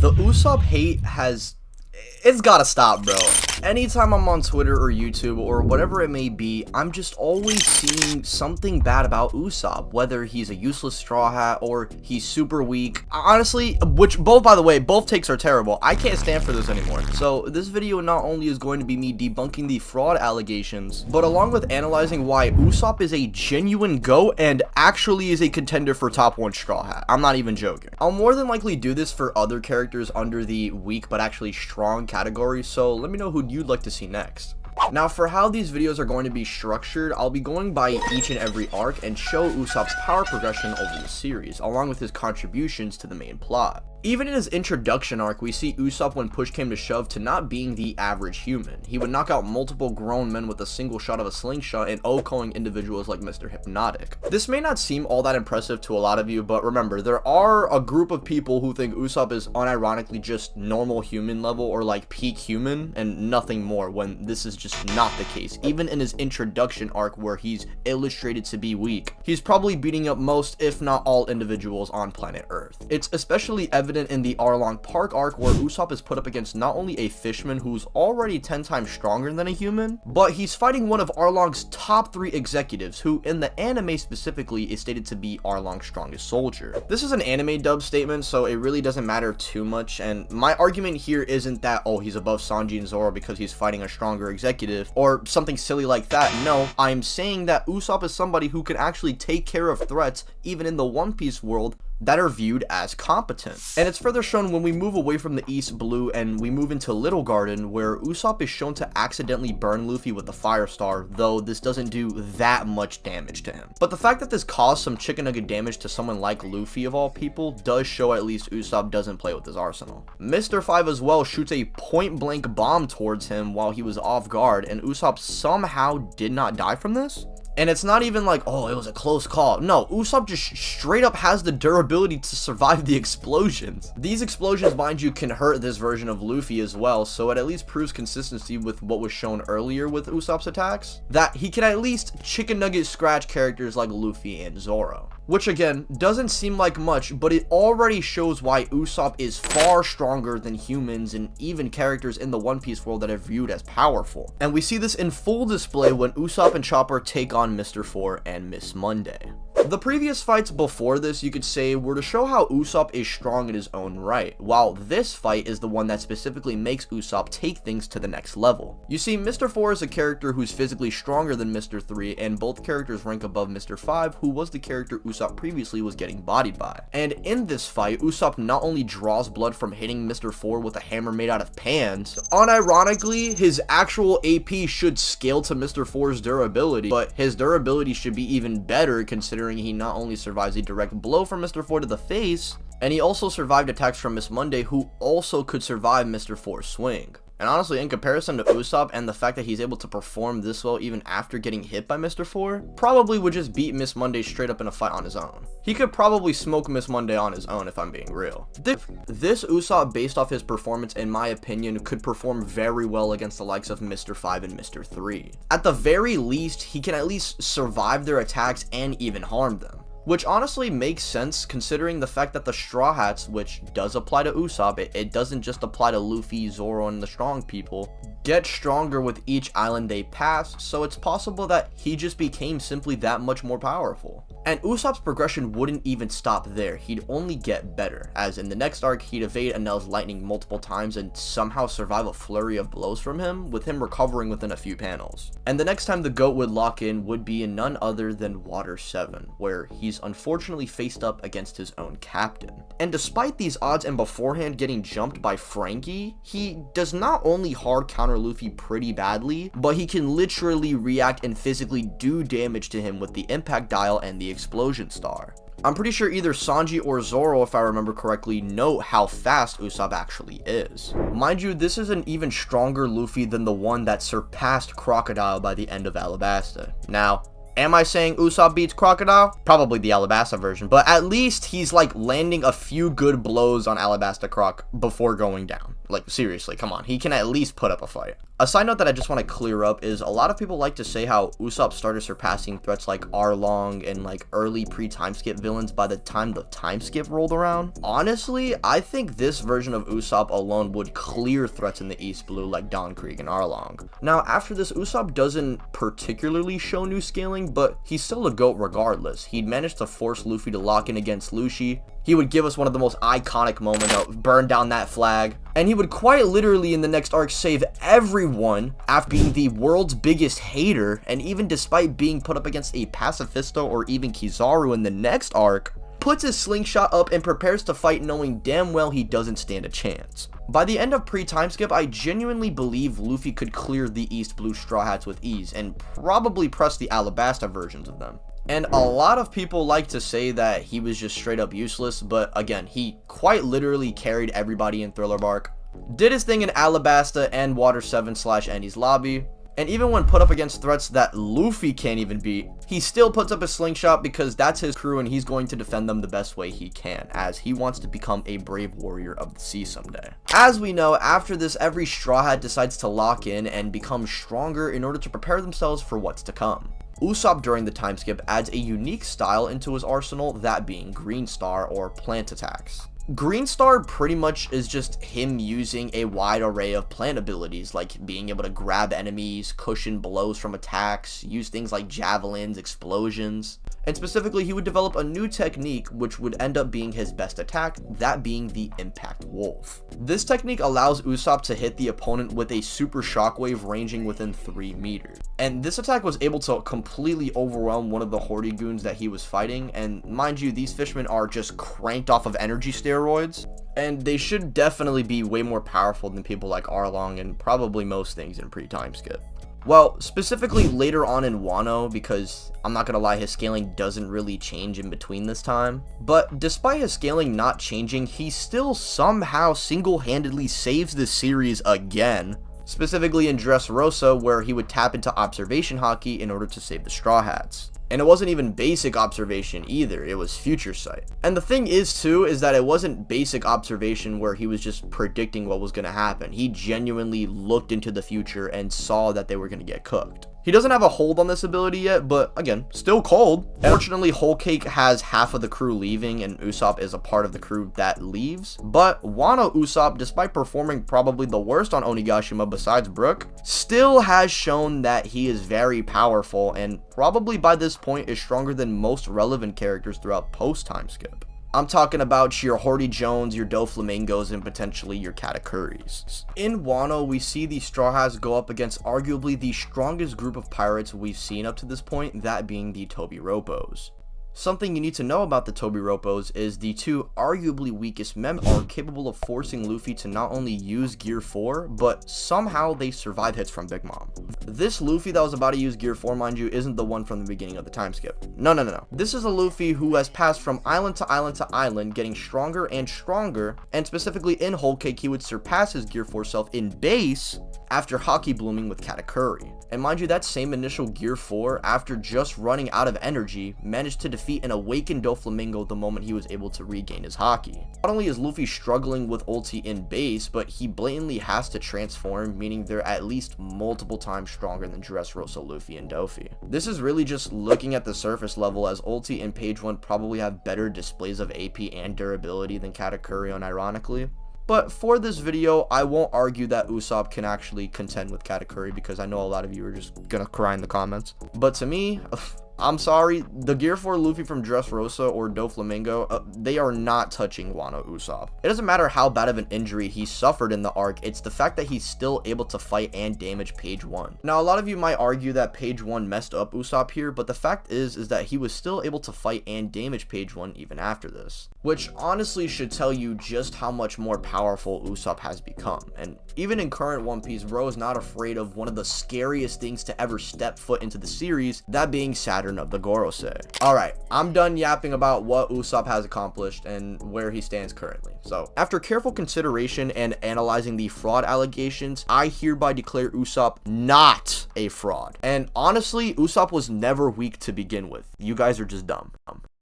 The Usopp hate it's gotta stop, bro. Anytime I'm on Twitter or YouTube or whatever it may be, I'm just always seeing something bad about Usopp, whether he's a useless straw hat or he's super weak. Honestly, which both, by the way, both takes are terrible. I can't stand for this anymore. So this video not only is going to be me debunking the fraud allegations, but along with analyzing why Usopp is a genuine GOAT and actually is a contender for top 1 straw hat. I'm not even joking. I'll more than likely do this for other characters under the weak but actually strong category, so let me know who you'd like to see next. Now, for how these videos are going to be structured, I'll be going by each and every arc and show Usopp's power progression over the series, along with his contributions to the main plot. Even in his introduction arc, we see Usopp when push came to shove to not being the average human. He would knock out multiple grown men with a single shot of a slingshot and O-calling individuals like Mr. Hypnotic. This may not seem all that impressive to a lot of you, but remember, there are a group of people who think Usopp is unironically just normal human level or like peak human and nothing more, when this is just not the case. Even in his introduction arc where he's illustrated to be weak, he's probably beating up most, if not all, individuals on planet Earth. It's especially evident in the Arlong Park arc where Usopp is put up against not only a fishman who's already 10 times stronger than a human, but he's fighting one of Arlong's top 3 executives who in the anime specifically is stated to be Arlong's strongest soldier. This is an anime dub statement, so it really doesn't matter too much, and my argument here isn't that, oh, he's above Sanji and Zoro because he's fighting a stronger executive or something silly like that. No, I'm saying that Usopp is somebody who can actually take care of threats even in the One Piece world that are viewed as competent. And it's further shown when we move away from the East Blue and we move into Little Garden, where Usopp is shown to accidentally burn Luffy with the Fire Star, though this doesn't do that much damage to him. But the fact that this caused some chicken nugget damage to someone like Luffy of all people does show at least Usopp doesn't play with his arsenal. Mr. 5 as well shoots a point blank bomb towards him while he was off guard, and Usopp somehow did not die from this. And it's not even like, oh, it was a close call. No, Usopp just straight up has the durability to survive the explosions. These explosions, mind you, can hurt this version of Luffy as well, so it at least proves consistency with what was shown earlier with Usopp's attacks, that he can at least chicken nugget scratch characters like Luffy and Zoro. Which again, doesn't seem like much, but it already shows why Usopp is far stronger than humans and even characters in the One Piece world that are viewed as powerful. And we see this in full display when Usopp and Chopper take on Mr. 4 and Miss Monday. The previous fights before this, you could say, were to show how Usopp is strong in his own right, while this fight is the one that specifically makes Usopp take things to the next level. You see, Mr. 4 is a character who's physically stronger than Mr. 3, and both characters rank above Mr. 5, who was the character Usopp previously was getting bodied by. And in this fight, Usopp not only draws blood from hitting Mr. 4 with a hammer made out of pans, unironically, his actual AP should scale to Mr. 4's durability, but his durability should be even better considering he not only survives a direct blow from Mr. 4 to the face, and he also survived attacks from Miss Monday, who also could survive Mr. 4's swing. And honestly, in comparison to Usopp and the fact that he's able to perform this well even after getting hit by Mr. 4, probably would just beat Miss Monday straight up in a fight on his own. He could probably smoke Miss Monday on his own if I'm being real. This Usopp, based off his performance, in my opinion, could perform very well against the likes of Mr. 5 and Mr. 3. At the very least, he can at least survive their attacks and even harm them. Which honestly makes sense considering the fact that the Straw Hats, which does apply to Usopp, it doesn't just apply to Luffy, Zoro, and the strong people, get stronger with each island they pass, so it's possible that he just became simply that much more powerful. And Usopp's progression wouldn't even stop there, he'd only get better, as in the next arc he'd evade Enel's lightning multiple times and somehow survive a flurry of blows from him, with him recovering within a few panels. And the next time the GOAT would lock in would be in none other than Water 7, where he's unfortunately faced up against his own captain. And despite these odds and beforehand getting jumped by Frankie, he does not only hard counter Luffy pretty badly, but he can literally react and physically do damage to him with the impact dial and the explosion star. I'm pretty sure either Sanji or Zoro, if I remember correctly, know how fast Usopp actually is. Mind you, this is an even stronger Luffy than the one that surpassed Crocodile by the end of Alabasta. Now, am I saying Usopp beats Crocodile? Probably the Alabasta version, but at least he's like landing a few good blows on Alabasta Croc before going down. Like, seriously, come on. He can at least put up a fight. A side note that I just want to clear up is a lot of people like to say how Usopp started surpassing threats like Arlong and like early pre-timeskip villains by the time the timeskip rolled around. Honestly, I think this version of Usopp alone would clear threats in the East Blue like Don Krieg and Arlong. Now, after this, Usopp doesn't particularly show new scaling, but he's still a GOAT regardless. He'd managed to force Luffy to lock in against Lucy. He would give us one of the most iconic moments of burn down that flag. And he would quite literally in the next arc save everyone after being the world's biggest hater, and even despite being put up against a Pacifisto or even Kizaru in the next arc, puts his slingshot up and prepares to fight knowing damn well he doesn't stand a chance. By the end of pre-timeskip, I genuinely believe Luffy could clear the East Blue Straw Hats with ease and probably press the Alabasta versions of them. And a lot of people like to say that he was just straight up useless, but again, he quite literally carried everybody in Thriller Bark, did his thing in Alabasta and Water 7/Endy's lobby, and even when put up against threats that Luffy can't even beat, he still puts up his slingshot because that's his crew and he's going to defend them the best way he can, as he wants to become a brave warrior of the sea someday. As we know, after this, every Straw Hat decides to lock in and become stronger in order to prepare themselves for what's to come. Usopp during the timeskip adds a unique style into his arsenal, that being Green Star or plant attacks. Green Star pretty much is just him using a wide array of plant abilities, like being able to grab enemies, cushion blows from attacks, use things like javelins, explosions, and specifically he would develop a new technique which would end up being his best attack, that being the Impact Wolf. This technique allows Usopp to hit the opponent with a super shockwave ranging within 3 meters. And this attack was able to completely overwhelm one of the Horde goons that he was fighting, and mind you, these fishmen are just cranked off of energy steroids, and they should definitely be way more powerful than people like Arlong and probably most things in pre-timeskip. Well, specifically later on in Wano, because I'm not gonna lie, his scaling doesn't really change in between this time. But despite his scaling not changing, he still somehow single-handedly saves the series again. Specifically in Dressrosa, where he would tap into observation haki in order to save the Straw Hats. And it wasn't even basic observation either, it was future sight. And the thing is too, is that it wasn't basic observation where he was just predicting what was going to happen. He genuinely looked into the future and saw that they were going to get cooked. He doesn't have a hold on this ability yet, but again, still cold. Fortunately, Whole Cake has half of the crew leaving, and Usopp is a part of the crew that leaves. But Wano Usopp, despite performing probably the worst on Onigashima besides Brook, still has shown that he is very powerful, and probably by this point is stronger than most relevant characters throughout post-timeskip. I'm talking about your Horde Jones, your Doflamingos, and potentially your Katakuris. In Wano, we see the Straw Hats go up against arguably the strongest group of pirates we've seen up to this point, that being the Tobiropos. Something you need to know about the Tobiropos is the two arguably weakest members are capable of forcing Luffy to not only use Gear 4, but somehow they survive hits from Big Mom. This Luffy that was about to use Gear 4, mind you, isn't the one from the beginning of the timeskip. No. This is a Luffy who has passed from island to island to island, getting stronger and stronger, and specifically in Whole Cake, he would surpass his Gear 4 self in base after Haki blooming with Katakuri. And mind you, that same initial Gear 4, after just running out of energy, managed to defeat an awakened Doflamingo the moment he was able to regain his Haki. Not only is Luffy struggling with ulti in base, but he blatantly has to transform, meaning they're at least multiple times stronger than Dressrosa, Luffy, and Dofi. This is really just looking at the surface level, as ulti and page 1 probably have better displays of AP and durability than Katakuri, unironically. But for this video, I won't argue that Usopp can actually contend with Katakuri, because I know a lot of you are just gonna cry in the comments. But to me, I'm sorry, the Gear 4 Luffy from Dressrosa or Doflamingo, they are not touching Wano Usopp. It doesn't matter how bad of an injury he suffered in the arc, it's the fact that he's still able to fight and damage page 1. Now, a lot of you might argue that page 1 messed up Usopp here, but the fact is that he was still able to fight and damage page 1 even after this. Which honestly should tell you just how much more powerful Usopp has become. And even in current One Piece, bro is not afraid of one of the scariest things to ever step foot into the series, that being Saturn of the Gorosei. Alright, I'm done yapping about what Usopp has accomplished and where he stands currently. So, after careful consideration and analyzing the fraud allegations, I hereby declare Usopp not a fraud. And honestly, Usopp was never weak to begin with. You guys are just dumb.